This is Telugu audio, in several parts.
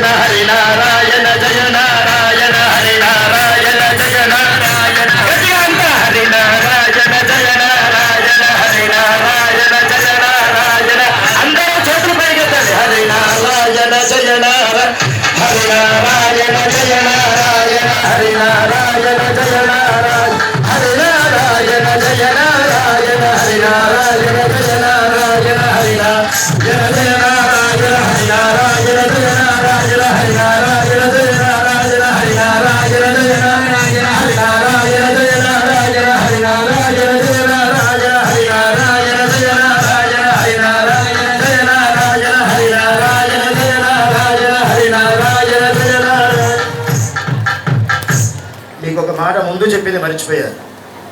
నారాయణ హరి నారాయణ జయ నారాయణ హరి నారాయణ జయ నారాయణ హరి నారాయణ జయ నారాయణ హరి నారాయణ జయ నారాయణ అందరూ చేతులు పైకెత్తండి హరి నారాయణ జయ నారాయణ హరి నారాయణ జయ నారాయణ హరి నారాయణ జయ నారాయణ హరి నారాయణ జయ నారాయణ హరి నారాయణ జయ నారాయణ హరి నారాయణ జయ నారాయణ హరి నారాయణ జయ నారాయణ హరి నారాయణ జయ నారాయణ హరి నారాయణ జయ నారాయణ హరి నారాయణ జయ నారాయణ హరి నారాయణ జయ నారాయణ హరి నారాయణ జయ నారాయణ హరి నారాయణ జయ నారాయణ హరి నారాయణ జయ నారాయణ హరి నారాయణ జయ నారాయణ. మీకు ఒక మాట ముందు చెప్పింది మర్చిపోయారు.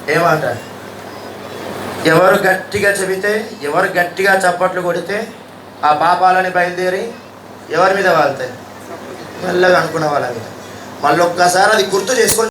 ఏమాట? ఎవరు గట్టిగా చెబితే, ఎవరు గట్టిగా చప్పట్లు కొడితే ఆ పాపాలని బయలుదేరి ఎవరి మీద వాళ్తాయి? మెల్లగా అనుకున్న వాళ్ళ మీద. మళ్ళీ ఒక్కసారి అది గుర్తు చేసుకొని